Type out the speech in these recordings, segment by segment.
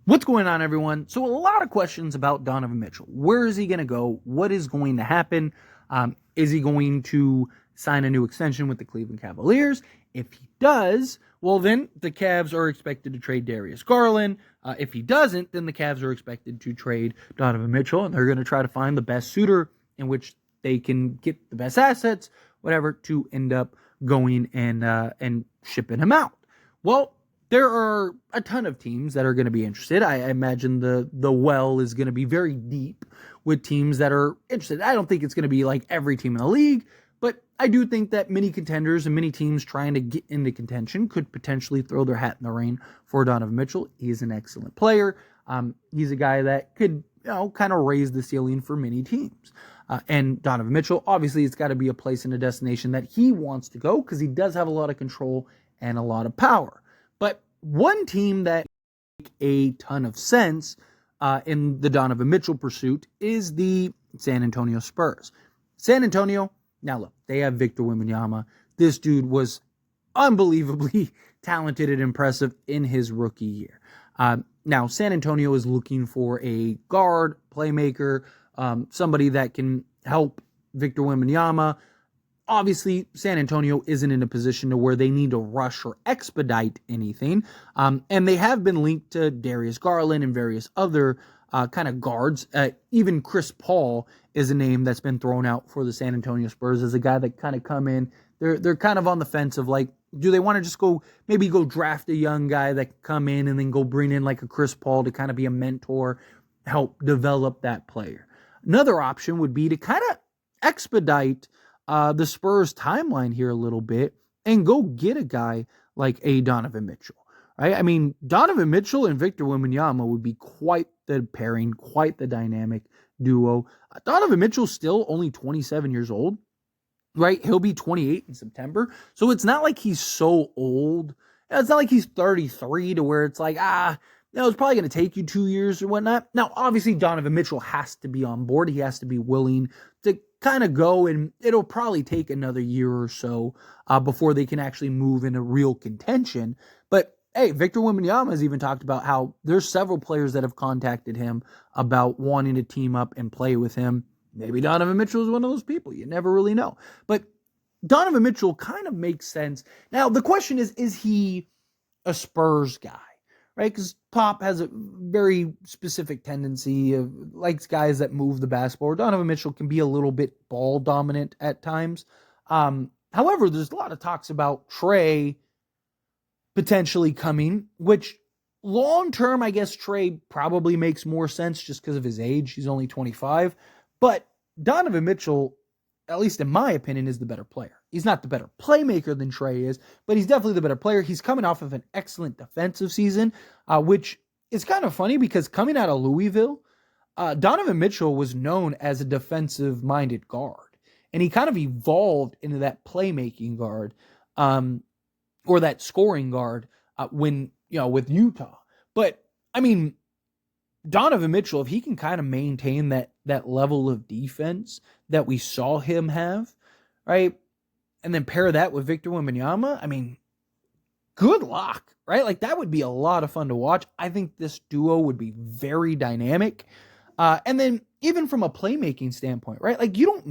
What's going on, everyone? So a lot of questions about Donovan Mitchell. Where is he going to go? What is going to happen? Is he going to sign a new extension with the Cleveland Cavaliers? If he does, well, then the Cavs are expected to trade Darius Garland. If he doesn't, then the Cavs are expected to trade Donovan Mitchell, and they're going to try to find the best suitor in which they can get the best assets, whatever, to end up going and shipping him out. Well, there are a ton of teams that are going to be interested. I imagine the well is going to be very deep with teams that are interested. I don't think it's going to be like every team in the league, but I do think that many contenders and many teams trying to get into contention could potentially throw their hat in the ring for Donovan Mitchell. He's an excellent player. He's a guy that could, kind of raise the ceiling for many teams. And Donovan Mitchell, obviously, it's got to be a place and a destination that he wants to go because he does have a lot of control and a lot of power. But one team that makes a ton of sense in the Donovan Mitchell pursuit is the San Antonio Spurs. San Antonio, now look, they have Victor Wembanyama. This dude was unbelievably talented and impressive in his rookie year. Now, San Antonio is looking for a guard, playmaker, somebody that can help Victor Wembanyama. Obviously, San Antonio isn't in a position to where they need to rush or expedite anything. And they have been linked to Darius Garland and various other kind of guards. Even Chris Paul is a name that's been thrown out for the San Antonio Spurs as a guy that kind of come in. They're kind of on the fence of like, do they want to just go draft a young guy that can come in and then go bring in like a Chris Paul to kind of be a mentor, help develop that player. Another option would be to kind of expedite the Spurs timeline here a little bit and go get a guy like a Donovan Mitchell, right? I mean, Donovan Mitchell and Victor Wembanyama would be quite the pairing, quite the dynamic duo. Donovan Mitchell's still only 27 years old, right? He'll be 28 in September. So it's not like he's so old. It's not like he's 33 to where it's like, it's probably going to take you 2 years or whatnot. Now, obviously, Donovan Mitchell has to be on board. He has to be willing to kind of go, and it'll probably take another year or so before they can actually move into real contention. But, hey, Victor Wembanyama has even talked about how there's several players that have contacted him about wanting to team up and play with him. Maybe Donovan Mitchell is one of those people. You never really know. But Donovan Mitchell kind of makes sense. Now, the question is he a Spurs guy? Right, because Pop has a very specific tendency of likes guys that move the basketball. Donovan Mitchell can be a little bit ball dominant at times. However, there's a lot of talks about Trey potentially coming, which long term, I guess Trey probably makes more sense just because of his age. He's only 25, but Donovan Mitchell, at least in my opinion, is the better player. He's not the better playmaker than Trey is, but he's definitely the better player. He's coming off of an excellent defensive season, which is kind of funny because coming out of Louisville, Donovan Mitchell was known as a defensive-minded guard, and he kind of evolved into that playmaking guard or that scoring guard when, with Utah. But, I mean, Donovan Mitchell, if he can kind of maintain that level of defense that we saw him have, right, and then pair that with Victor Wembanyama, I mean, good luck, right? Like, that would be a lot of fun to watch. I think this duo would be very dynamic. And then even from a playmaking standpoint, right, like you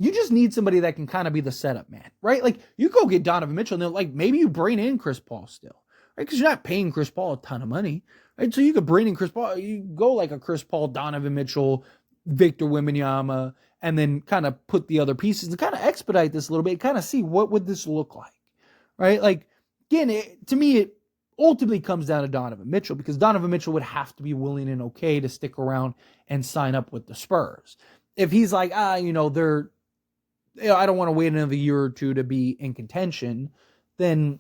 just need somebody that can kind of be the setup man, right? Like, you go get Donovan Mitchell, and then, like, maybe you bring in Chris Paul still, right? Because you're not paying Chris Paul a ton of money, right? So you could bring in Chris Paul. You go like a Chris Paul, Donovan Mitchell, Victor Wembanyama, and then kind of put the other pieces and kind of expedite this a little bit, kind of see what would this look like, right? Like, again, to me, it ultimately comes down to Donovan Mitchell because Donovan Mitchell would have to be willing and okay to stick around and sign up with the Spurs. If he's like, I don't want to wait another year or two to be in contention, then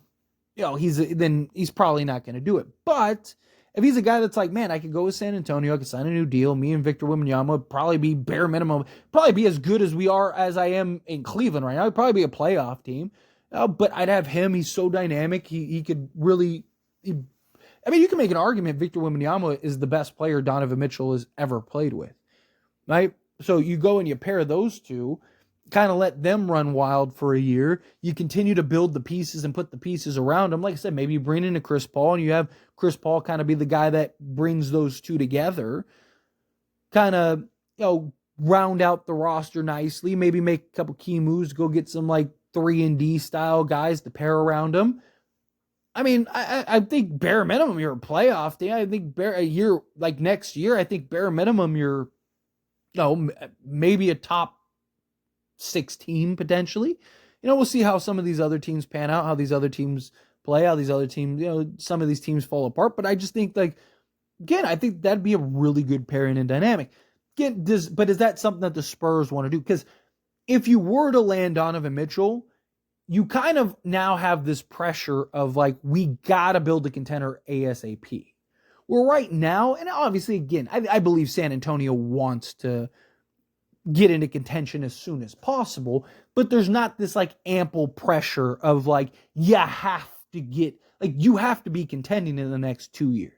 he's probably not going to do it. But if he's a guy that's like, man, I could go with San Antonio, I could sign a new deal. Me and Victor Wembanyama would probably be bare minimum, probably be as good as I am in Cleveland right now. It'd probably be a playoff team. But I'd have him. He's so dynamic. He could really. You can make an argument Victor Wembanyama is the best player Donovan Mitchell has ever played with, right? So you go and you pair those two. kind of let them run wild for a year. You continue to build the pieces and put the pieces around them. Like I said, maybe you bring in a Chris Paul and you have Chris Paul kind of be the guy that brings those two together, kind of, round out the roster nicely, maybe make a couple key moves, go get some like 3-and-D style guys to pair around them. I mean, I think bare minimum you're a playoff team. I think a year like next year, I think bare minimum you're, maybe a top 6 team potentially. We'll see how some of these other teams pan out, how these other teams play, how these other teams, some of these teams fall apart. But I just think again, I think that'd be a really good pairing and dynamic. Again, is that something that the Spurs want to do? Because if you were to land Donovan Mitchell, you kind of now have this pressure of we got to build a contender ASAP. Where right now, and obviously, again, I believe San Antonio wants to get into contention as soon as possible, but there's not this ample pressure of you have to be contending in the next 2 years,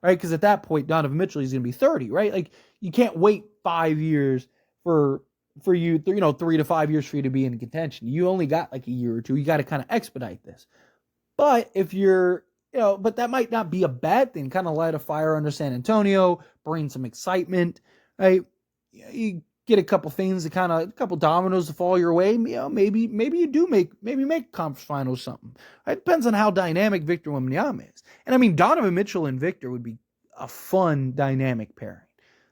right? Because at that point, Donovan Mitchell is going to be 30, right? You can't wait 5 years for you, 3 to 5 years for you to be in contention. You only got a year or two. You got to kind of expedite this. But if you're, but that might not be a bad thing. Kind of light a fire under San Antonio, bring some excitement, right? You get a couple things a couple dominoes to fall your way. Maybe you do make conference finals something. It depends on how dynamic Victor Wembanyama is. And I mean, Donovan Mitchell and Victor would be a fun dynamic pairing.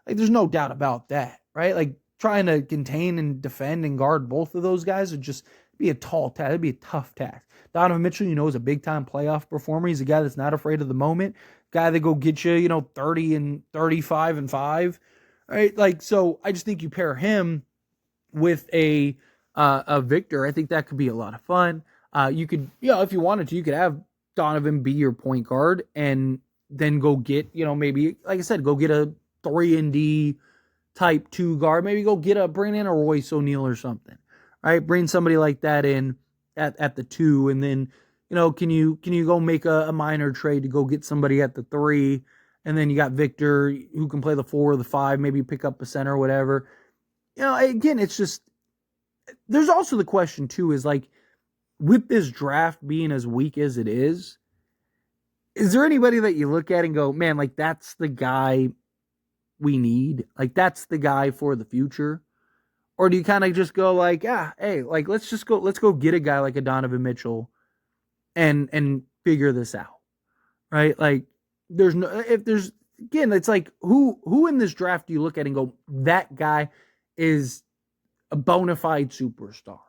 There's no doubt about that, right? Trying to contain and defend and guard both of those guys would just be a tall task. It'd be a tough task. Donovan Mitchell, is a big-time playoff performer. He's a guy that's not afraid of the moment. Guy that go get you, 30 and 35 and 5. Right? So I just think you pair him with a Victor. I think that could be a lot of fun. You could, if you wanted to, you could have Donovan be your point guard and then go get, maybe, like I said, go get a 3-and-D type 2 guard. Maybe bring in a Royce O'Neal or something. Right? Bring somebody like that in at the 2, and then, can you go make a minor trade to go get somebody at the 3, and then you got Victor who can play the 4 or the 5, maybe pick up a center or whatever. Again, it's just, there's also the question too, is with this draft being as weak as it is there anybody that you look at and go, man, that's the guy we need? That's the guy for the future? Or do you kind of just go hey, let's go get a guy like a Donovan Mitchell and figure this out, right? It's who in this draft do you look at and go, that guy is a bona fide superstar?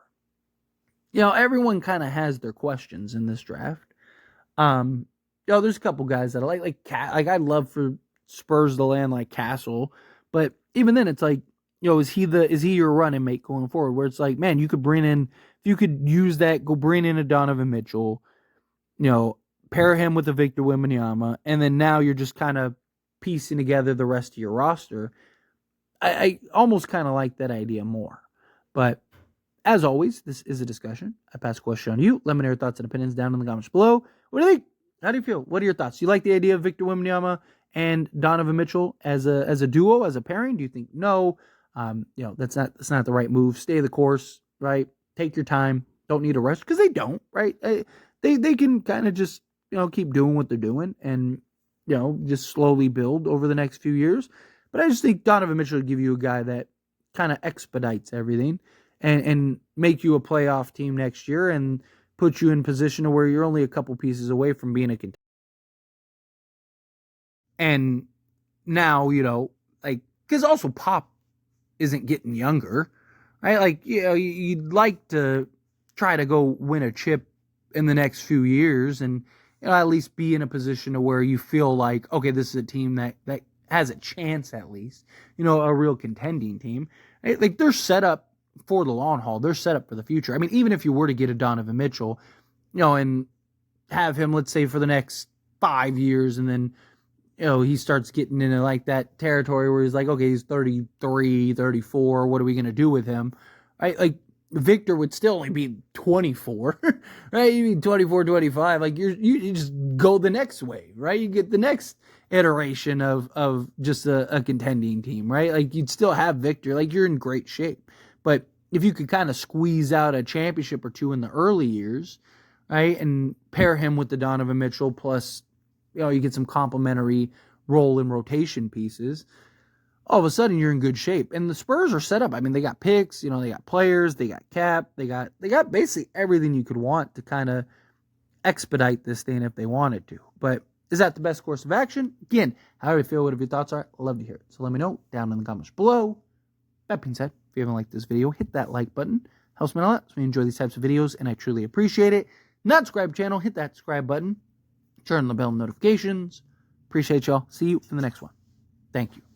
Everyone kind of has their questions in this draft. There's a couple guys that I I'd love for Spurs to land Castle, but even then it's is he your running mate going forward? Where it's man, you could bring in, if you could use that, go bring in a Donovan Mitchell, pair him with a Victor Wembanyama, and then now you're just kind of piecing together the rest of your roster. I almost kind of like that idea more. But as always, this is a discussion. I pass the question on to you. Let me know your thoughts and opinions down in the comments below. What do you think? How do you feel? What are your thoughts? Do you like the idea of Victor Wembanyama and Donovan Mitchell as a duo, as a pairing? Do you think no? That's not the right move. Stay the course, right? Take your time. Don't need a rush, because they don't, right? They can kind of just keep doing what they're doing and just slowly build over the next few years. But I just think Donovan Mitchell would give you a guy that kind of expedites everything and make you a playoff team next year and put you in position to where you're only a couple pieces away from being a contender. And now, because also Pop isn't getting younger, right? You'd like to try to go win a chip in the next few years and at least be in a position to where you feel okay, this is a team that has a chance, at least, a real contending team. Right? They're set up for the long haul. They're set up for the future. I mean, even if you were to get a Donovan Mitchell, and have him, let's say, for the next 5 years, and then he starts getting into that territory where he's okay, he's 33, 34. What are we going to do with him? Right? Victor would still only be 24, right? You mean 24, 25. You just go the next wave, right? You get the next iteration of just a contending team, right? You'd still have Victor. You're in great shape. But if you could kind of squeeze out a championship or two in the early years, right, and pair him with the Donovan Mitchell, plus, you get some complementary role and rotation pieces, all of a sudden you're in good shape. And the Spurs are set up. I mean, they got picks, they got players, they got cap, they got basically everything you could want to kind of expedite this thing if they wanted to. But is that the best course of action? Again, how do you feel? Whatever your thoughts are, I'd love to hear it. So let me know down in the comments below. That being said, if you haven't liked this video, hit that like button. Helps me a lot. So we enjoy these types of videos, and I truly appreciate it. Not subscribe channel, hit that subscribe button. Turn on the bell notifications. Appreciate y'all. See you in the next one. Thank you.